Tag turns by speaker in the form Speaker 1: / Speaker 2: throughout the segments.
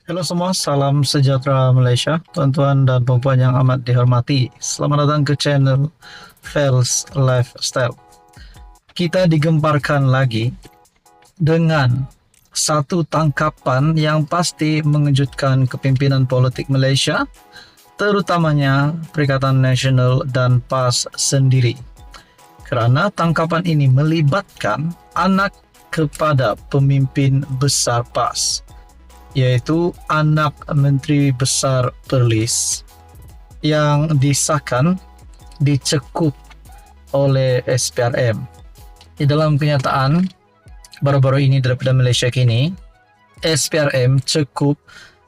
Speaker 1: Halo semua, salam sejahtera Malaysia, tuan-tuan dan puan yang amat dihormati. Selamat datang ke channel Fels Lifestyle. Kita digemparkan lagi dengan satu tangkapan yang pasti mengejutkan kepimpinan politik Malaysia, terutamanya Perikatan Nasional dan PAS sendiri. Kerana tangkapan ini melibatkan anak kepada pemimpin besar PAS, yaitu anak Menteri Besar Perlis yang disahkan dicekup oleh SPRM. Di dalam kenyataan baru-baru ini daripada Malaysia kini, SPRM cekup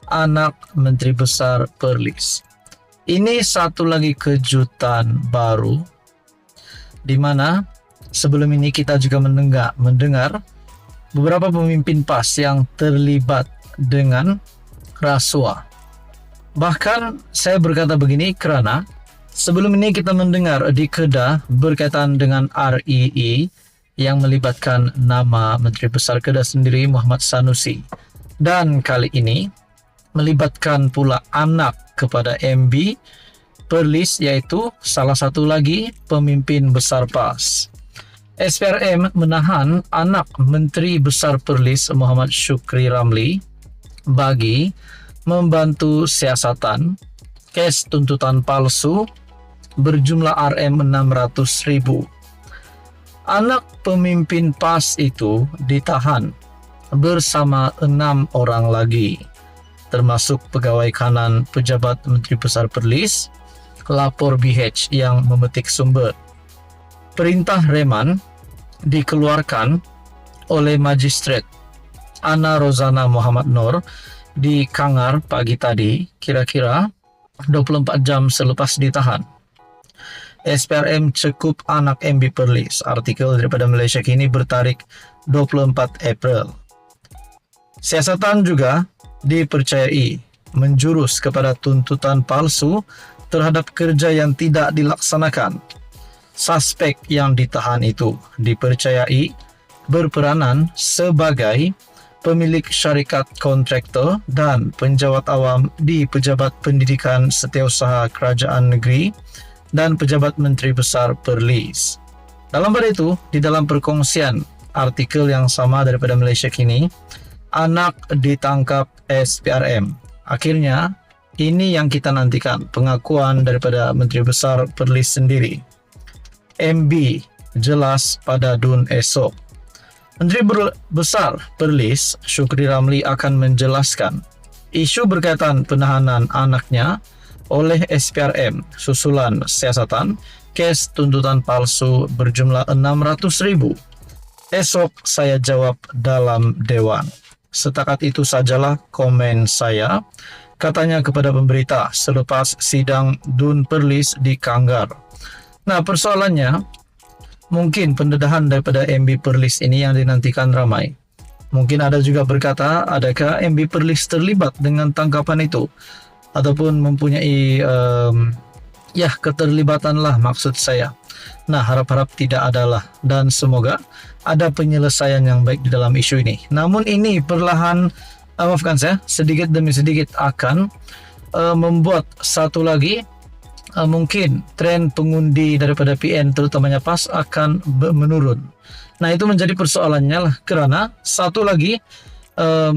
Speaker 1: anak Menteri Besar Perlis. Ini satu lagi kejutan baru di mana sebelum ini kita juga mendengar beberapa pemimpin PAS yang terlibat dengan rasuah. Bahkan saya berkata begini kerana sebelum ini kita mendengar di Kedah berkaitan dengan REE yang melibatkan nama Menteri Besar Kedah sendiri Muhammad Sanusi, dan kali ini melibatkan pula anak kepada MB Perlis, yaitu salah satu lagi pemimpin besar PAS. SPRM menahan anak Menteri Besar Perlis Muhammad Shukri Ramli bagi membantu siasatan kes tuntutan palsu berjumlah RM600,000. Anak pemimpin PAS itu ditahan bersama 6 orang lagi, termasuk pegawai kanan pejabat Menteri Besar Perlis, lapor BH yang memetik sumber. Perintah reman dikeluarkan oleh Magistrat Ana Rozana Muhammad Nur di Kangar pagi tadi, kira-kira 24 jam selepas ditahan. SPRM cekup anak MB Perlis. Artikel daripada Malaysia Kini bertarikh 24 April. Siasatan juga dipercayai menjurus kepada tuntutan palsu terhadap kerja yang tidak dilaksanakan. Suspek yang ditahan itu dipercayai berperanan sebagai pemilik syarikat kontraktor dan penjawat awam di Pejabat Pendidikan Setiausaha Kerajaan Negeri dan Pejabat Menteri Besar Perlis. Dalam pada itu, di dalam perkongsian artikel yang sama daripada Malaysia Kini, anak ditangkap SPRM. Akhirnya, ini yang kita nantikan, pengakuan daripada Menteri Besar Perlis sendiri. MB jelas pada DUN esok. Menteri Besar Perlis Shukri Ramli akan menjelaskan isu berkaitan penahanan anaknya oleh SPRM susulan siasatan kes tuntutan palsu berjumlah 600,000. Esok saya jawab dalam Dewan. Setakat itu sajalah komen saya, katanya kepada pemberita selepas sidang DUN Perlis di Kangar. Nah, persoalannya, mungkin pendedahan daripada MB Perlis ini yang dinantikan ramai. Mungkin ada juga berkata, adakah MB Perlis terlibat dengan tangkapan itu? Ataupun mempunyai keterlibatan lah maksud saya. Nah, harap-harap tidak adalah, dan semoga ada penyelesaian yang baik di dalam isu ini. Namun ini perlahan, maafkan saya, sedikit demi sedikit akan membuat satu lagi mungkin tren pengundi daripada PN terutamanya PAS akan menurun. Nah, itu menjadi persoalannya lah, kerana satu lagi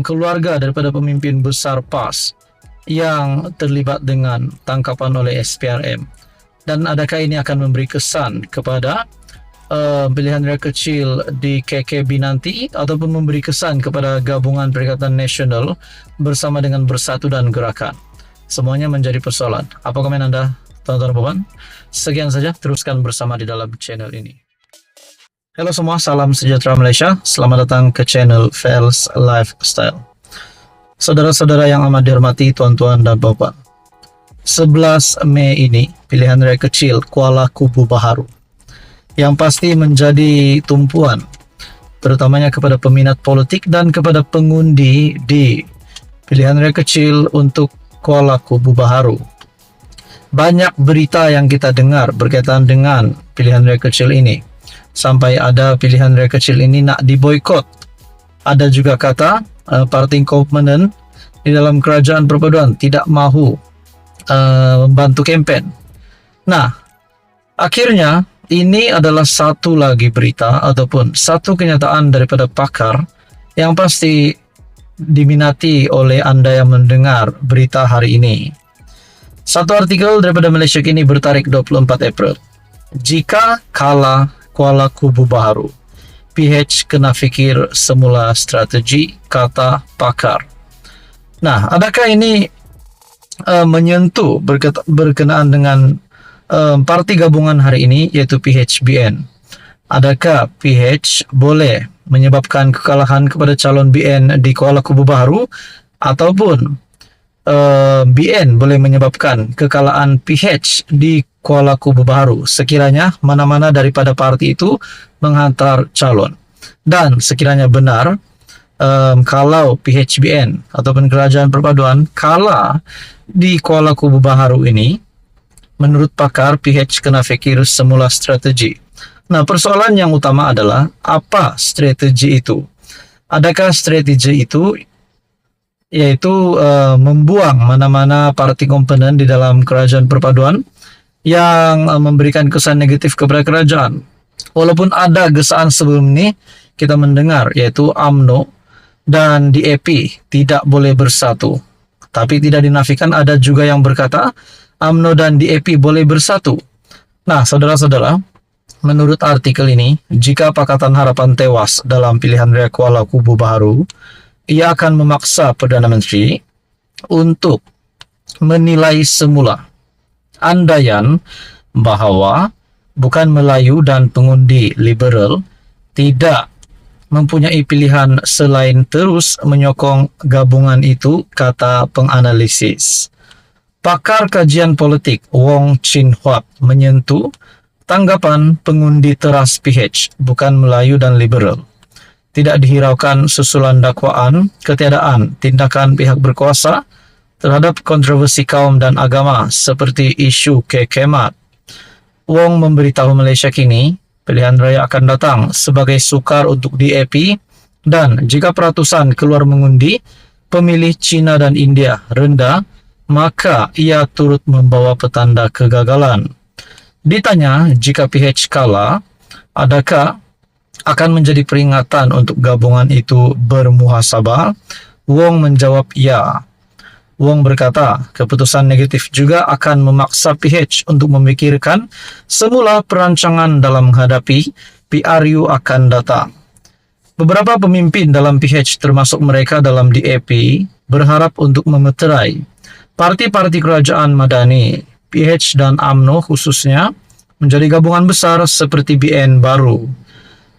Speaker 1: keluarga daripada pemimpin besar PAS yang terlibat dengan tangkapan oleh SPRM. Dan adakah ini akan memberi kesan kepada pilihan raya kecil di KKB nanti, ataupun memberi kesan kepada gabungan Perikatan Nasional bersama dengan Bersatu dan Gerakan? Semuanya menjadi persoalan. Apa komen anda, tuan-tuan dan puan? Sekian saja, teruskan bersama di dalam channel ini. Halo semua, salam sejahtera Malaysia. Selamat datang ke channel Fels Lifestyle. Saudara-saudara yang amat dihormati, tuan-tuan dan puan, 11 Mei ini pilihan raya kecil Kuala Kubu Baharu yang pasti menjadi tumpuan terutamanya kepada peminat politik dan kepada pengundi di pilihan raya kecil untuk Kuala Kubu Baharu. Banyak berita yang kita dengar berkaitan dengan pilihan raya kecil ini. Sampai ada pilihan raya kecil ini nak diboikot. Ada juga kata parti komponen di dalam kerajaan perpaduan tidak mahu membantu kempen. Nah, akhirnya ini adalah satu lagi berita ataupun satu kenyataan daripada pakar yang pasti diminati oleh Anda yang mendengar berita hari ini. Satu artikel daripada Malaysia Kini bertarikh 24 April. Jika kalah Kuala Kubu Baharu, PH kena fikir semula strategi, kata pakar. Nah, adakah ini menyentuh berkenaan dengan parti gabungan hari ini, yaitu PHBN? Adakah PH boleh menyebabkan kekalahan kepada calon BN di Kuala Kubu Baharu, ataupun BN boleh menyebabkan kekalahan PH di Kuala Kubu Baharu sekiranya mana-mana daripada parti itu menghantar calon? Dan sekiranya benar, kalau PHBN ataupun Kerajaan Perpaduan kalah di Kuala Kubu Baharu ini, menurut pakar, PH kena fikir semula strategi. Nah, persoalan yang utama adalah apa strategi itu? Adakah strategi itu yaitu membuang mana-mana parti komponen di dalam Kerajaan Perpaduan yang memberikan kesan negatif kepada kerajaan? Walaupun ada gesaan sebelum ini kita mendengar, yaitu UMNO dan DAP tidak boleh bersatu. Tapi tidak dinafikan ada juga yang berkata UMNO dan DAP boleh bersatu. Nah, saudara-saudara, menurut artikel ini, jika Pakatan Harapan tewas dalam pilihan raya Kuala Kubu Baharu, ia akan memaksa Perdana Menteri untuk menilai semula andaian bahawa bukan Melayu dan pengundi liberal tidak mempunyai pilihan selain terus menyokong gabungan itu, kata penganalisis. Pakar kajian politik Wong Chin Huat menyentuh tanggapan pengundi teras PH bukan Melayu dan liberal. Tidak dihiraukan susulan dakwaan ketiadaan tindakan pihak berkuasa terhadap kontroversi kaum dan agama seperti isu kekemat. Wong memberitahu Malaysia Kini, pilihan raya akan datang sebagai sukar untuk DAP, dan jika peratusan keluar mengundi pemilih China dan India rendah, maka ia turut membawa petanda kegagalan. Ditanya jika PH kalah, adakah akan menjadi peringatan untuk gabungan itu bermuhasabah? Wong menjawab ya. Wong berkata, keputusan negatif juga akan memaksa PH untuk memikirkan semula perancangan dalam menghadapi PRU akan datang. Beberapa pemimpin dalam PH termasuk mereka dalam DAP berharap untuk memeterai parti-parti kerajaan madani, PH dan UMNO khususnya, menjadi gabungan besar seperti BN baru.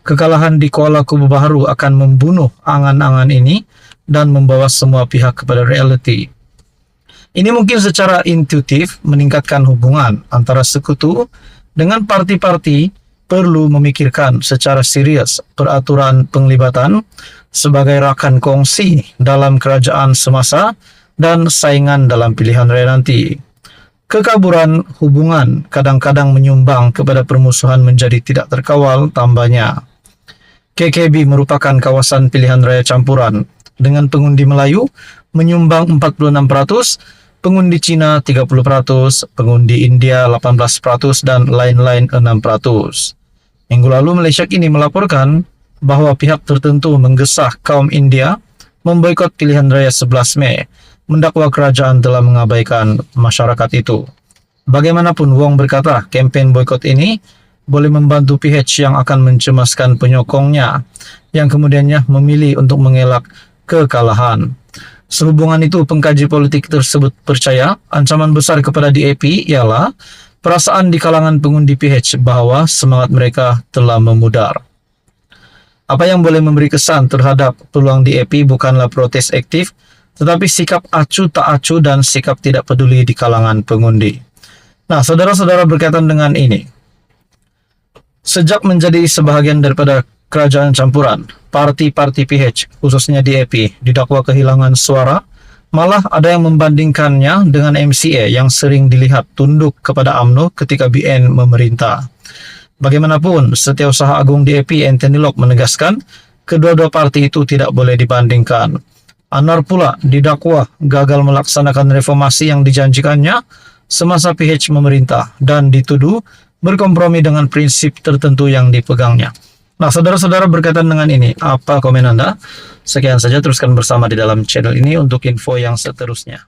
Speaker 1: Kekalahan di Kuala Kubu Baharu akan membunuh angan-angan ini dan membawa semua pihak kepada realiti. Ini mungkin secara intuitif meningkatkan hubungan antara sekutu dengan parti-parti perlu memikirkan secara serius peraturan penglibatan sebagai rakan kongsi dalam kerajaan semasa dan saingan dalam pilihan raya nanti. Kekaburan hubungan kadang-kadang menyumbang kepada permusuhan menjadi tidak terkawal, tambahnya. KKB merupakan kawasan pilihan raya campuran dengan pengundi Melayu menyumbang 46%, pengundi Cina 30%, pengundi India 18% dan lain-lain 6%. Minggu lalu Malaysia Kini melaporkan bahawa pihak tertentu menggesah kaum India memboikot pilihan raya 11 Mei, mendakwa kerajaan telah mengabaikan masyarakat itu. Bagaimanapun, Wong berkata kempen boikot ini boleh membantu PH yang akan mencemaskan penyokongnya yang kemudiannya memilih untuk mengelak kekalahan. Sehubungan itu, pengkaji politik tersebut percaya ancaman besar kepada DAP ialah perasaan di kalangan pengundi PH bahawa semangat mereka telah memudar. Apa yang boleh memberi kesan terhadap peluang DAP bukanlah protes aktif, tetapi sikap acuh tak acuh dan sikap tidak peduli di kalangan pengundi. Nah, saudara-saudara, berkaitan dengan ini, sejak menjadi sebahagian daripada kerajaan campuran, parti-parti PH, khususnya DAP, didakwa kehilangan suara. Malah ada yang membandingkannya dengan MCA yang sering dilihat tunduk kepada UMNO ketika BN memerintah. Bagaimanapun, Setiausaha Agung DAP Anthony Locke menegaskan kedua-dua parti itu tidak boleh dibandingkan. Anwar pula didakwa gagal melaksanakan reformasi yang dijanjikannya semasa PH memerintah dan dituduh berkompromi dengan prinsip tertentu yang dipegangnya. Nah, saudara-saudara, berkaitan dengan ini, apa komen Anda? Sekian saja, teruskan bersama di dalam channel ini untuk info yang seterusnya.